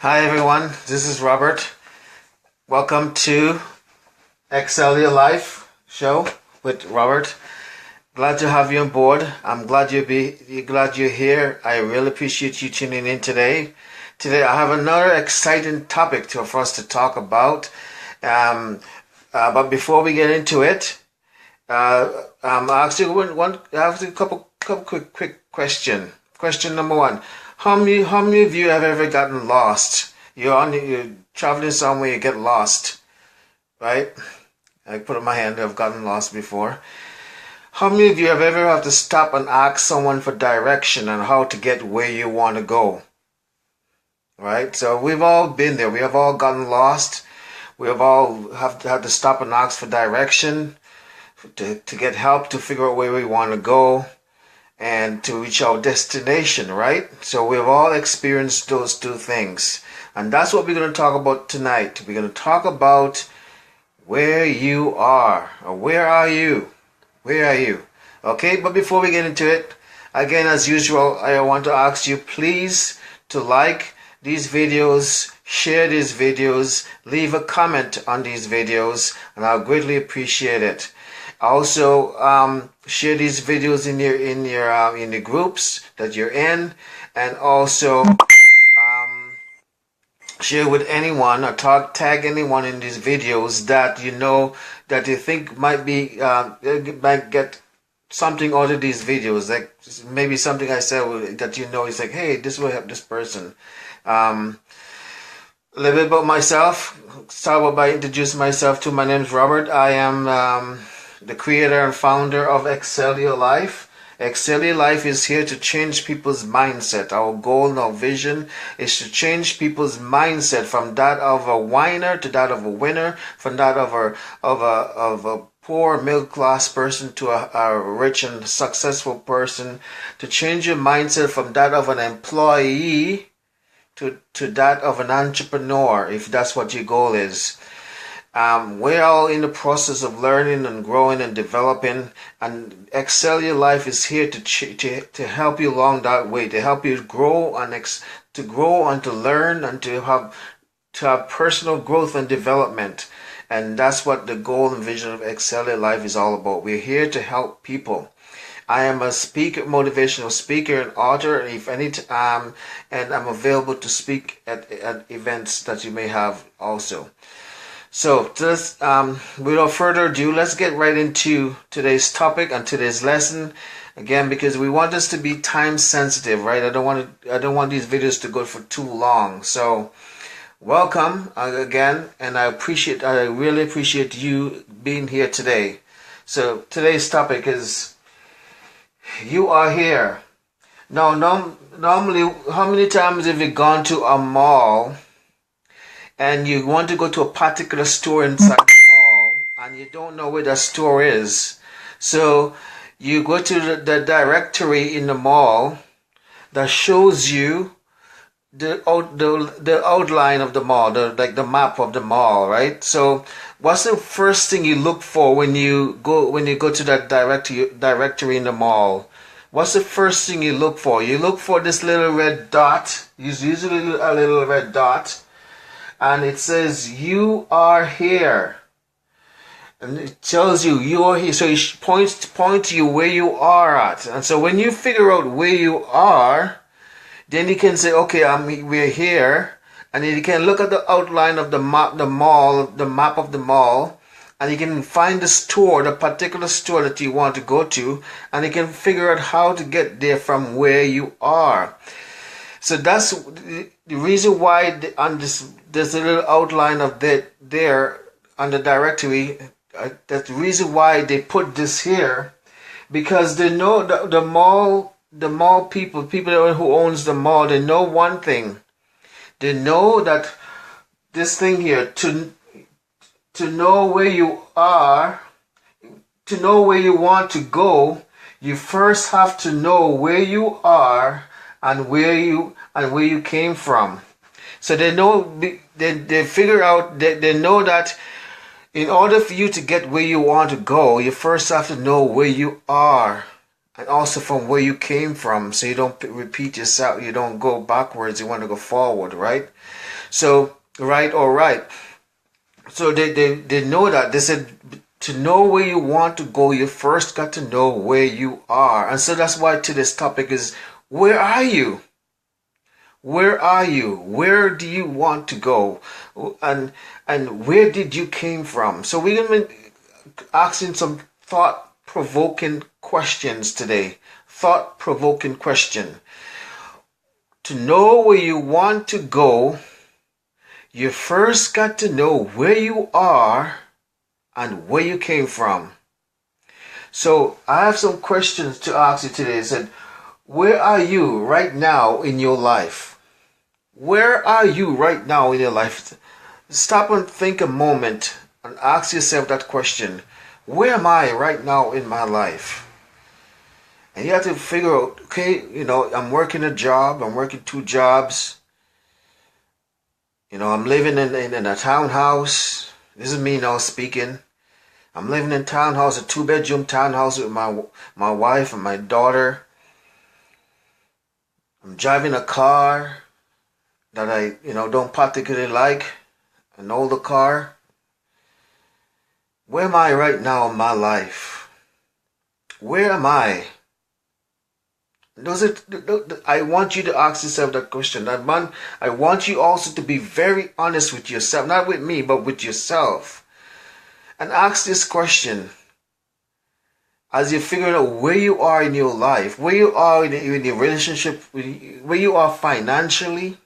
Hi everyone, this is Robert. Welcome to Excel Your Life show with Robert. Glad to have you on board. I'm glad you're here. I really appreciate you tuning in today. Today I have another exciting topic for us to talk about. But before we get into it, I ask you a couple quick question. Question number one: How many of you have ever gotten lost? You're traveling somewhere, you get lost, right? I put up my hand. I've gotten lost before. How many of you have ever had to stop and ask someone for direction on how to get where you want to go? Right? So we've all been there. We have all gotten lost. We have all had to stop and ask for direction, to get help to figure out where we want to go and to reach our destination, right? So we've all experienced those two things. And that's what we're going to talk about tonight. We're going to talk about where you are, or where are you? Where are you? Okay, but before we get into it, again, as usual, I want to ask you please to like these videos, share these videos, leave a comment on these videos, and I'll greatly appreciate it. Also, share these videos in your groups that you're in, and also share with anyone or tag anyone in these videos that you know that you think might get something out of these videos, like maybe something I said that you know is like, hey, this will help this person. A little bit about myself. Start by introducing myself to. My name is Robert. I am the creator and founder of Excel Your Life. Excel Your Life is here to change people's mindset. Our goal and our vision is to change people's mindset from that of a whiner to that of a winner, from that of a poor middle class person to a rich and successful person, to change your mindset from that of an employee to that of an entrepreneur, if that's what your goal is. We're all in the process of learning and growing and developing, and Excel Your Life is here to help you along that way, to help you grow and to learn and to have personal growth and development. And that's what the goal and vision of Excel Your Life is all about. We're here to help people. I am a speaker, motivational speaker and author, and I'm available to speak at events that you may have also. So, without further ado, let's get right into today's topic and today's lesson. Again, because we want this to be time sensitive, right? I don't want these videos to go for too long. So, welcome again, and I really appreciate you being here today. So, today's topic is you are here. Now, normally, how many times have you gone to a mall and you want to go to a particular store inside the mall and you don't know where that store is? So you go to the directory in the mall that shows you the outline of the mall, like the map of the mall, right? So what's the first thing you look for when you go to that directory in the mall? What's the first thing you look for? You look for this little red dot. It's usually a little red dot, and it says you are here, and it tells you are here. So it point to you where you are at. And so when you figure out where you are, then you can say, okay, we're here, and then you can look at the outline of the map of the mall, and you can find the particular store that you want to go to, and you can figure out how to get there from where you are. So that's the reason why there's a little outline of that there on the directory. That's the reason why they put this here, because they know the mall people who owns the mall, they know one thing. They know that this thing here, to know where you are, to know where you want to go, you first have to know where you are and where you came from. So they know, they figure out, they know that in order for you to get where you want to go, you first have to know where you are and also from where you came from, so you don't repeat yourself, you don't go backwards, you want to go forward, right? So, right or right. So they know that. They said to know where you want to go, you first got to know where you are. And so that's why today's topic is, where are you? Where are you? Where do you want to go? And where did you came from? So we're going to be asking some thought-provoking questions today. Thought-provoking question. To know where you want to go, you first got to know where you are and where you came from. So I have some questions to ask you today. I said, where are you right now in your life? Where are you right now in your life? Stop and think a moment and ask yourself that question. Where am I right now in my life? And you have to figure out, okay, I'm working a job, I'm working 2 jobs. I'm living in a townhouse. This is me now speaking. I'm living in a townhouse, a 2-bedroom townhouse with my wife and my daughter. I'm driving a car that I, don't particularly like, an older car. Where am I right now in my life? Where am I? I want you to ask yourself that question. I want you also to be very honest with yourself, not with me, but with yourself. And ask this question as you're figuring out where you are in your life, where you are in your relationship, where you are financially.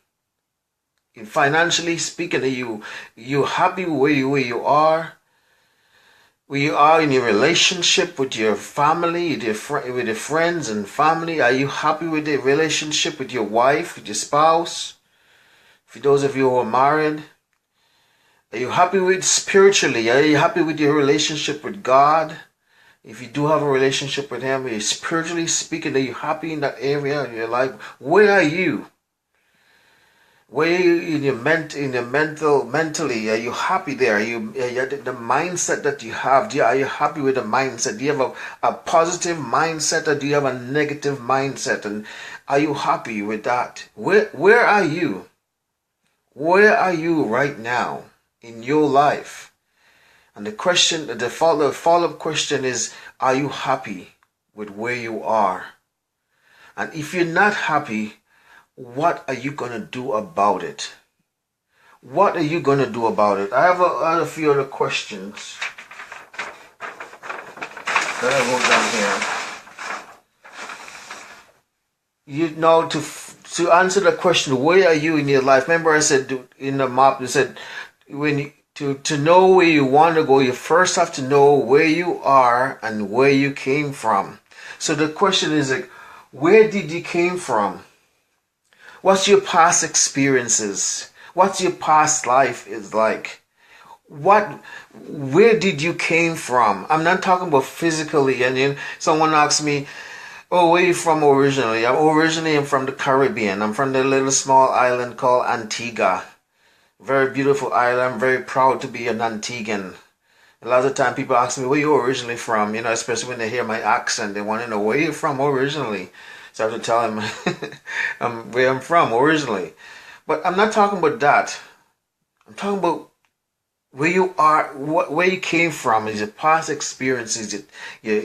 Financially speaking, are you happy where you are? Where you are in your relationship with your family, with your friends and family? Are you happy with the relationship with your wife, with your spouse? For those of you who are married, are you happy with spiritually? Are you happy with your relationship with God? If you do have a relationship with Him, spiritually speaking, are you happy in that area of your life? Where are you? Where are you in your mentally? Are you happy there? Are you the mindset that you have? Are you happy with the mindset? Do you have a positive mindset, or do you have a negative mindset? And are you happy with that? Where are you? Where are you right now in your life? And the follow-up question is, are you happy with where you are? And if you're not happy, what are you going to do about it? What are you going to do about it? I have a few other questions that I wrote down here. To answer the question, where are you in your life? Remember I said in the map, I said, to know where you want to go, you first have to know where you are and where you came from. So the question is, like, where did you came from? What's your past experiences? What's your past life is like? Where did you came from? I'm not talking about physically. And someone asks me, oh, where are you from originally? I'm from the Caribbean. I'm from the little small island called Antigua. Very beautiful island. I'm very proud to be an Antiguan. A lot of the time people ask me, where you originally from? Especially when they hear my accent, they want to know where you're from originally. So I have to tell them where I'm from originally. But I'm not talking about that. I'm talking about where you are, where you came from, is your past experiences, your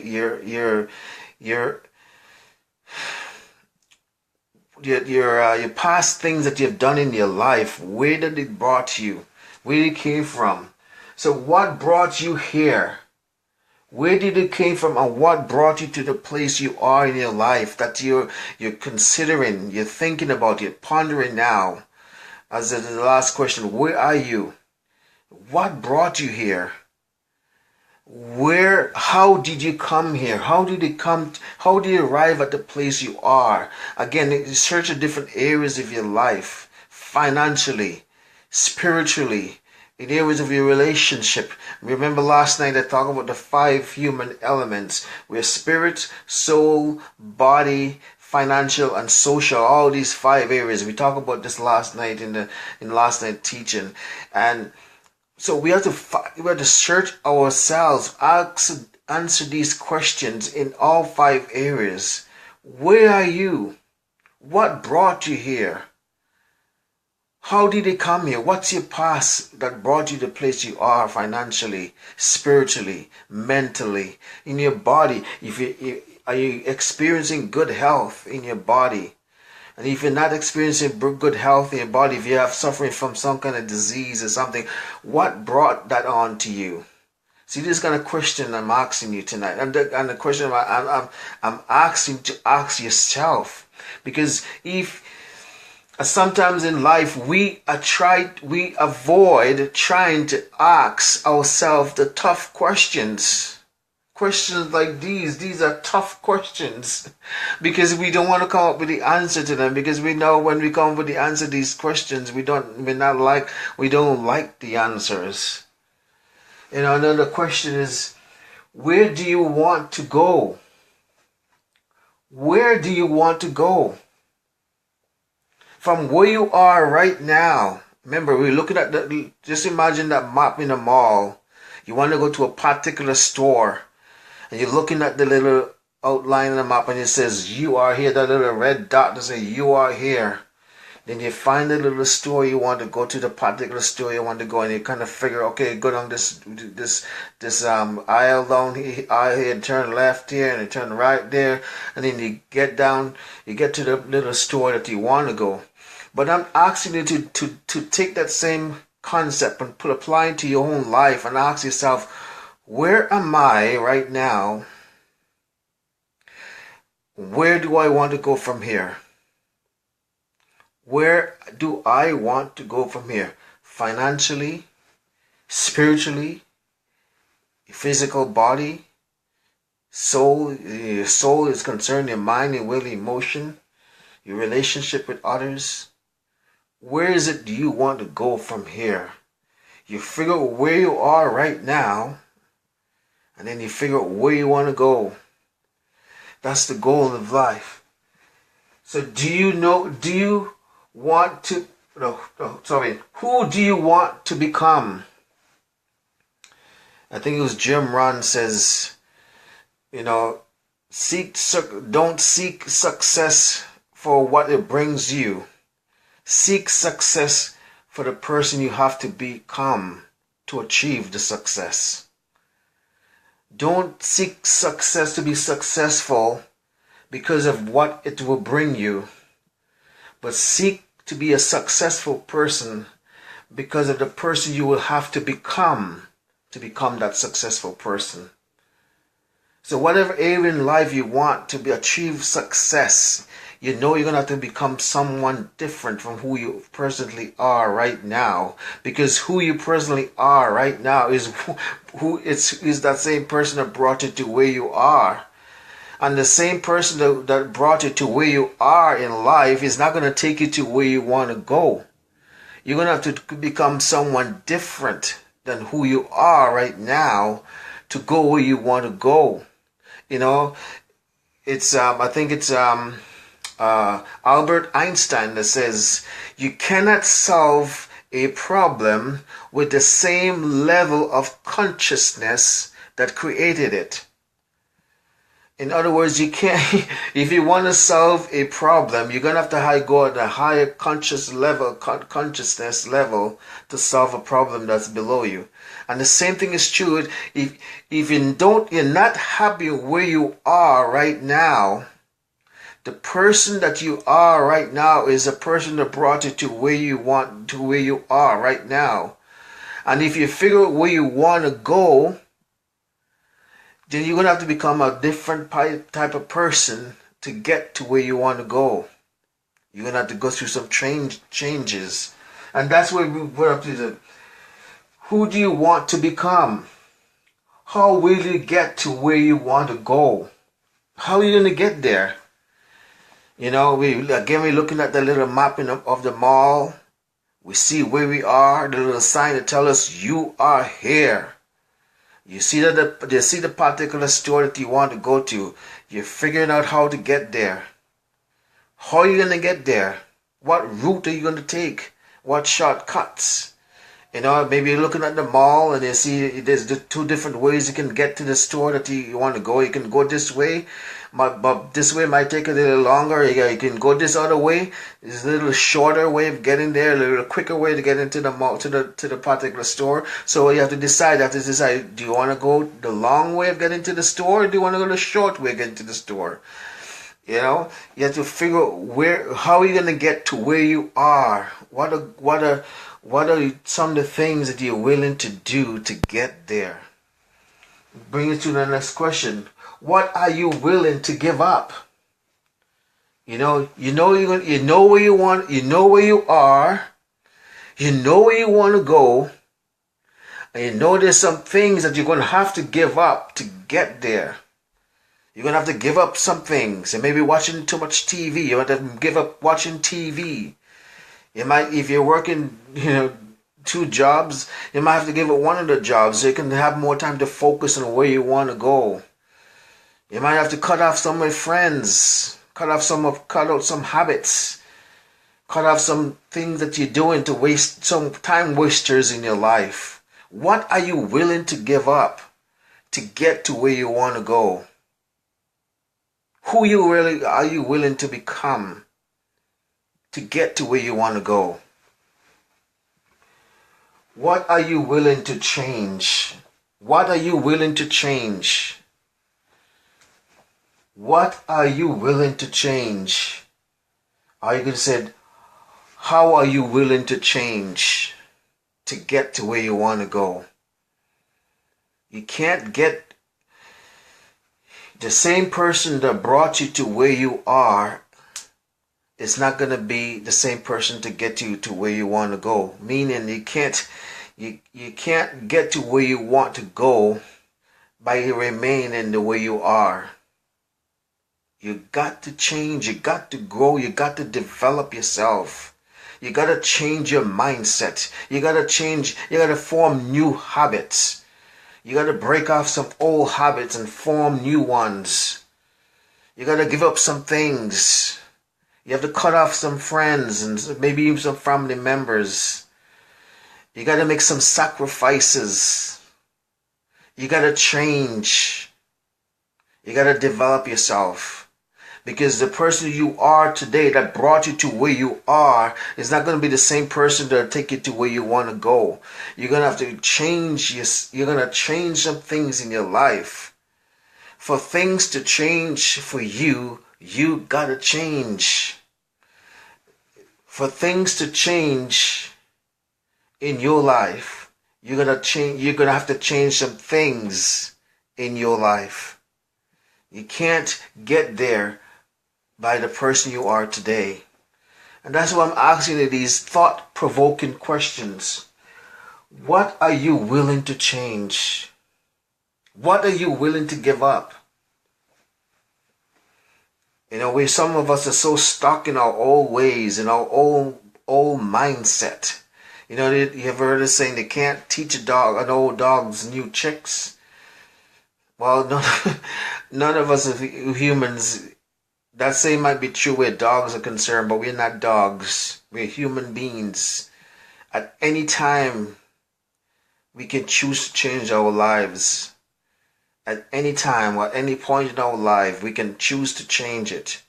past things that you've done in your life. Where did it brought you? Where you came from? So what brought you here? Where did it came from, and what brought you to the place you are in your life that you're considering, you're thinking about, you're pondering now? As the last question, where are you? What brought you here? How did you come here? How did you arrive at the place you are? Again, search the different areas of your life, financially, spiritually, in areas of your relationship. Remember last night I talked about the 5 human elements. We're spirit, soul, body, financial, and social. All these 5 areas. We talked about this last night in last night teaching. And so we have to search ourselves, answer these questions in all 5 areas. Where are you? What brought you here? How did you come here? What's your past that brought you to the place you are financially, spiritually, mentally, in your body? Are you experiencing good health in your body? And if you're not experiencing good health in your body, if you have suffering from some kind of disease or something, what brought that on to you? See, this kind of question I'm asking you tonight, and the question I'm asking to ask yourself, because if sometimes in life we avoid trying to ask ourselves the tough questions. Questions like these are tough questions because we don't want to come up with the answer to them, because we know when we come up with the answer to these questions, we don't like the answers. Another question is, where do you want to go? Where do you want to go? From where you are right now. Remember, we're looking at just imagine that map in a mall. You want to go to a particular store, and you're looking at the little outline of the map, and it says, you are here, that little red dot that says, you are here. Then you find the little store you want to go to, the particular store you want to go, and you kind of figure, okay, go down this aisle down here, and turn left here, and you turn right there, and then you get to the little store that you want to go. But I'm asking you to take that same concept and apply it to your own life and ask yourself, where am I right now? Where do I want to go from here? Where do I want to go from here? Financially, spiritually, physical body, soul. Your soul is concerned, your mind, your will, emotion, your relationship with others. Where is it do you want to go from here? You figure out where you are right now, and then you figure out where you want to go. That's the goal of life. So who do you want to become? I think it was Jim Rohn says, don't seek success for what it brings you. Seek success for the person you have to become to achieve the success. Don't seek success to be successful because of what it will bring you, but seek to be a successful person because of the person you will have to become that successful person. So whatever area in life you want to achieve success, you're going to have to become someone different from who you presently are right now. Because who you presently are right now is that same person that brought you to where you are. And the same person that brought you to where you are in life is not going to take you to where you want to go. You're going to have to become someone different than who you are right now to go where you want to go. It's I think it's Albert Einstein that says, you cannot solve a problem with the same level of consciousness that created it. In other words, you can't, if you want to solve a problem, you're going to have to go at a higher consciousness level to solve a problem that's below you. And the same thing is true if you're not happy where you are right now. The person that you are right now is a person that brought you to where you are right now. And if you figure out where you want to go, then you're going to have to become a different type of person to get to where you want to go. You're going to have to go through some changes. And that's where we put up to who do you want to become? How will you get to where you want to go? How are you going to get there? We're looking at the little mapping of the mall. We see where we are, the little sign that tells us you are here. You see the particular store that you want to go to. You're figuring out how to get there. How are you going to get there? What route are you going to take? What shortcuts? Maybe you're looking at the mall and you see there's the two different ways you can get to the store that you want to go. You can go this way, but this way might take a little longer. You can go this other way. It's a little shorter way of getting there, a little quicker way to get into the mall, to the particular store. So you have to decide. Do you want to go the long way of getting to the store, or do you want to go the short way of getting to the store? You know, you have to figure out how are you going to get to where you are. What are some of the things that you're willing to do to get there? Bring it to the next question. What are you willing to give up? You know where you want, you know where you are, you know where you want to go, and you know there's some things that you're going to have to give up to get there. You're going to have to give up some things. And maybe watching too much TV. You have to give up watching TV. You might, if you're working, 2 jobs, you might have to give up one of the jobs so you can have more time to focus on where you want to go. You might have to cut off some of your friends. Cut out some habits. Cut off some things that you're doing to waste some time wasters in your life. What are you willing to give up to get to where you want to go? Who are you willing to become to get to where you want to go? What are you willing to change? What are you willing to change? What are you willing to change? Or you could have said, how are you willing to change to get to where you want to go? You can't get the same person that brought you to where you are is not going to be the same person to get you to where you want to go. Meaning you can't get to where you want to go by remaining the way you are. You got to change, you got to grow, you got to develop yourself. You got to change your mindset. You got to form new habits. You got to break off some old habits and form new ones. You got to give up some things. You have to cut off some friends and maybe even some family members. You got to make some sacrifices. You got to change. You got to develop yourself. Because the person you are today that brought you to where you are is not going to be the same person that'll take you to where you want to go. You're going to have to change. You're going to change some things in your life. For things to change for you, you got to change. For things to change in your life, you're going to have to change some things in your life. You can't get there by the person you are today. And that's why I'm asking you these thought-provoking questions. What are you willing to change? What are you willing to give up? Some of us are so stuck in our old ways, in our old mindset. You ever heard of saying they can't teach an old dog's new tricks? Well, none of us humans. That same might be true where dogs are concerned, but we're not dogs. We're human beings. At any time, we can choose to change our lives. At any time, or at any point in our life, we can choose to change it.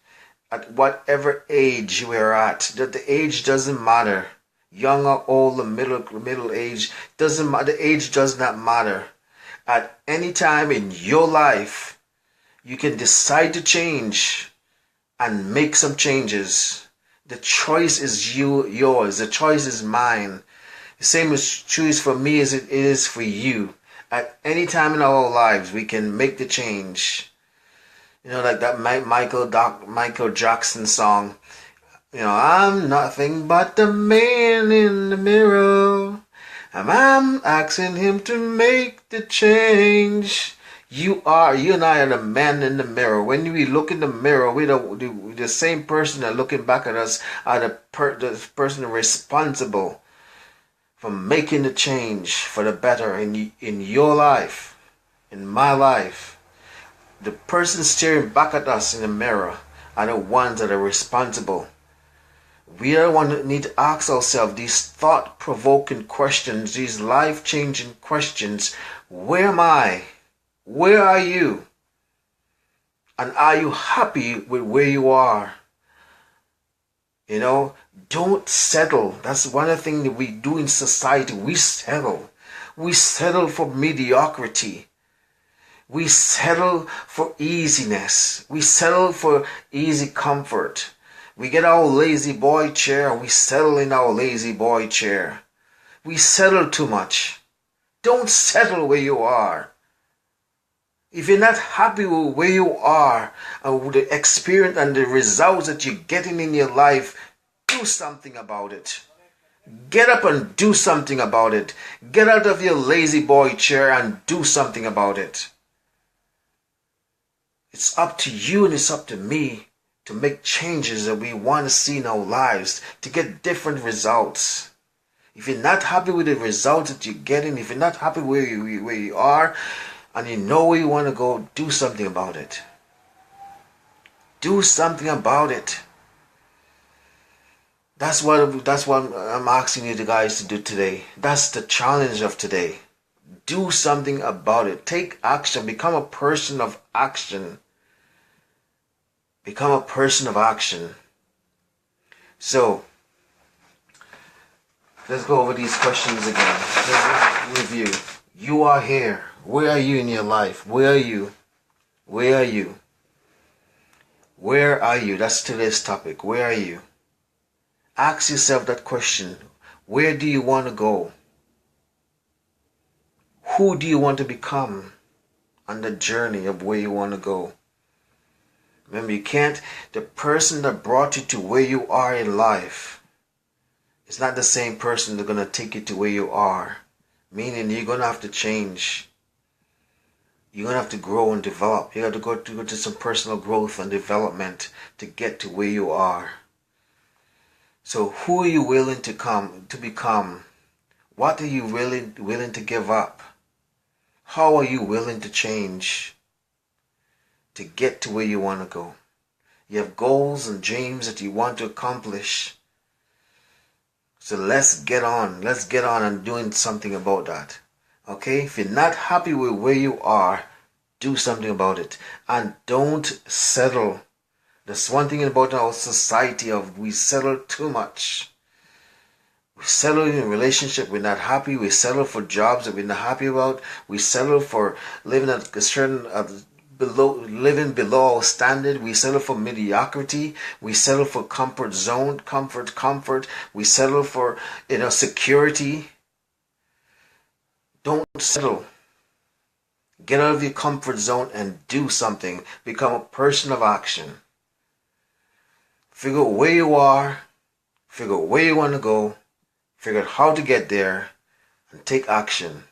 At whatever age we're at, that the age doesn't matter. Young or old or middle age, doesn't matter. The age does not matter. At any time in your life, you can decide to change and make some changes. The choice is yours. The choice is mine. The same is true for me as it is for you. At any time in our lives, we can make the change. Like that Michael Jackson song. I'm nothing but the man in the mirror. And I'm asking him to make the change. You and I are the man in the mirror. When we look in the mirror, we're the same person that looking back at us are the person responsible for making the change for the better in your life, in my life. The person staring back at us in the mirror are the ones that are responsible. We are the ones that need to ask ourselves these thought-provoking questions, these life-changing questions. Where am I? Where are you? And are you happy with where you are? You know, don't settle. That's one of the things that we do in society. We settle. We settle for mediocrity. We settle for easiness. We settle for easy comfort. We get our lazy boy chair and we settle in our lazy boy chair. We settle too much. Don't settle where you are. If you're not happy with where you are and with the experience and the results that you're getting in your life, do something about it. Get up and do something about it. Get out of your lazy boy chair and do something about it. It's up to you and it's up to me to make changes that we want to see in our lives to get different results. If you're not happy with the results that you're getting, if you're not happy where you are, and you know where you want to go, do something about it. Do something about it. That's what I'm asking you guys to do today. That's the challenge of today. Do something about it. Take action. Become a person of action. Become a person of action. So, let's go over these questions again. Let's review. You are here. Where are you in your life? Where are you? Where are you? Where are you? That's today's topic. Where are you? Ask yourself that question. Where do you want to go? Who do you want to become on the journey of where you want to go? Remember, the person that brought you to where you are in life is not the same person that's going to take you to where you are. Meaning you're going to have to change. You're going to have to grow and develop. You have to go to some personal growth and development to get to where you are. So who are you willing to become? What are you willing to give up? How are you willing to change to get to where you want to go? You have goals and dreams that you want to accomplish. So let's get on. Let's get on and doing something about that. Okay? If you're not happy with where you are, do something about it. And don't settle. That's one thing about our society of we settle too much. We settle in a relationship we're not happy. We settle for jobs that we're not happy about. We settle for living at a certain living below our standard. We settle for mediocrity. We settle for comfort zone, comfort. We settle for security. Don't settle. Get out of your comfort zone and do something. Become a person of action. Figure out where you are. Figure out where you want to go. Figure out how to get there. And take action.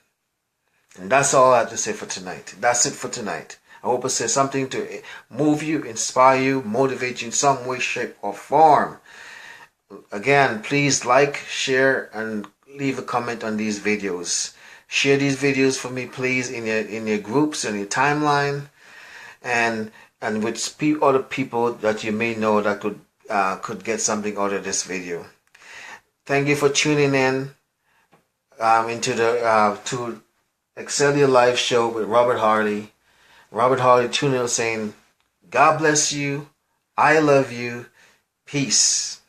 And that's all I have to say for tonight. That's it for tonight. I hope I said something to move you, inspire you, motivate you in some way, shape, or form. Again, please like, share, and leave a comment on these videos. Share these videos for me, please, in your groups and your timeline, and with other people that you may know that could get something out of this video. Thank you for tuning in into the to Excel Your Life show with Robert Hardy. Robert Hardy tuning in saying, God bless you. I love you. Peace.